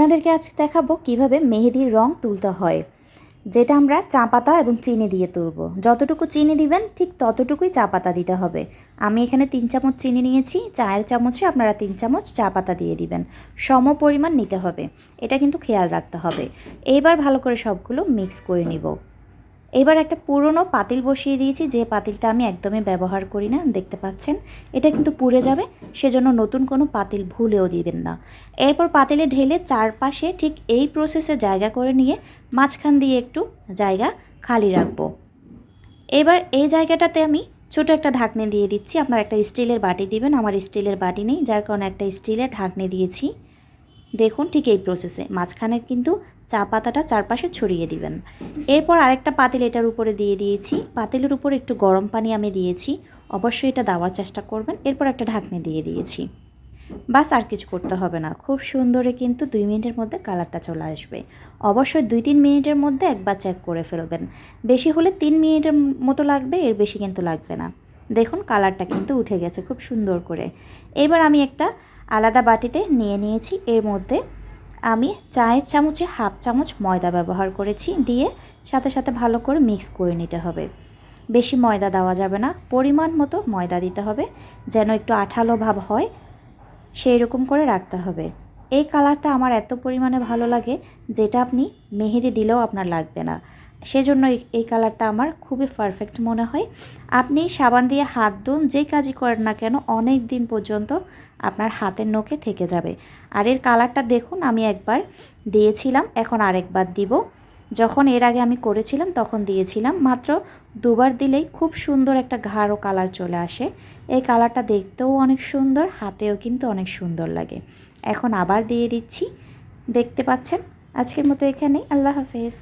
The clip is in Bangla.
আপনাদেরকে আজকে দেখাবো কিভাবে মেহেদির রং তুলতে হয়, যেটা আমরা চা পাতা এবং চিনি দিয়ে তুলব। যতটুকু চিনি দিবেন ঠিক ততটুকুই চা পাতা দিতে হবে। আমি এখানে 3 চামচ চিনি নিয়েছি, চায়ের চামচে আপনারা 3 চামচ চা পাতা দিয়ে দিবেন। সম পরিমাণ নিতে হবে, এটা কিন্তু খেয়াল রাখতে হবে। এইবার ভালো করে সবগুলো মিক্স করে নিব। এবার একটা পুরনো পাতিল বসিয়ে দিয়েছি, যে পাতিলটা আমি একদমই ব্যবহার করি না, দেখতে পাচ্ছেন এটা কিন্তু পুড়ে যাবে, সেজন্য নতুন কোনো পাতিল ভুলেও দিবেন না। এরপর পাতিলে ঢেলে চারপাশে ঠিক এই প্রসেসে জায়গা করে নিয়ে মাঝখান দিয়ে একটু জায়গা খালি রাখবো। এবার এই জায়গাটাতে আমি ছোট একটা ঢাকনি দিয়ে দিচ্ছি। আপনারা একটা স্টিলের বাটি দিবেন, আমার স্টিলের বাটি নেই, যার কারণে একটা স্টিলের ঢাকনি দিয়েছি। দেখুন ঠিক এই প্রসেসে মাঝখানে কিন্তু চা পাতাটা চারপাশে ছড়িয়ে দিবেন। এরপর আরেকটা পাতিল এটার উপরে দিয়ে দিয়েছি, পাতিলের উপর একটু গরম পানি আমি দিয়েছি, অবশ্যই এটা দেওয়ার চেষ্টা করবেন। এরপর একটা ঢাকনি দিয়ে দিয়েছি, বাস আর কিছু করতে হবে না। খুব সুন্দরে কিন্তু 2 মিনিটের মধ্যে কালারটা চলে আসবে। অবশ্যই 2-3 মিনিটের মধ্যে একবার চেক করে ফেলবেন, বেশি হলে 3 মিনিটের মতো লাগবে, এর বেশি কিন্তু লাগবে না। দেখুন কালারটা কিন্তু উঠে গেছে খুব সুন্দর করে। এবার আমি একটা আলাদা বাটিতে নিয়ে নিয়েছি, এর মধ্যে আমি চায়ের চামচে 1/2 চামচ ময়দা ব্যবহার করেছি, দিয়ে সাথে সাথে ভালো করে মিক্স করে নিতে হবে। বেশি ময়দা দেওয়া যাবে না, পরিমাণ মতো ময়দা দিতে হবে, যেন একটু আঠালো ভাব হয় সেই রকম করে রাখতে হবে। এই কালারটা আমার এত পরিমাণে ভালো লাগে, যেটা আপনি মেহেদি দিলেও আপনার লাগবে না, সেজন্য এই কালারটা আমার খুবই পারফেক্ট মনে হয়। আপনি সাবান দিয়ে হাত ধুন, যে কাজই করেন না কেন অনেক দিন পর্যন্ত আপনার হাতের নখে থেকে যাবে। আর এর কালারটা দেখুন, আমি একবার দিয়েছিলাম, এখন আরেকবার দিব। যখন এর আগে আমি করেছিলাম তখন দিয়েছিলাম, মাত্র 2বার দিলেই খুব সুন্দর একটা গাঢ় কালার চলে আসে। এই কালারটা দেখতেও অনেক সুন্দর, হাতেও কিন্তু অনেক সুন্দর লাগে। এখন আবার দিয়ে দিচ্ছি, দেখতে পাচ্ছেন। আজকের মতো এখানেই, আল্লাহ হাফেজ।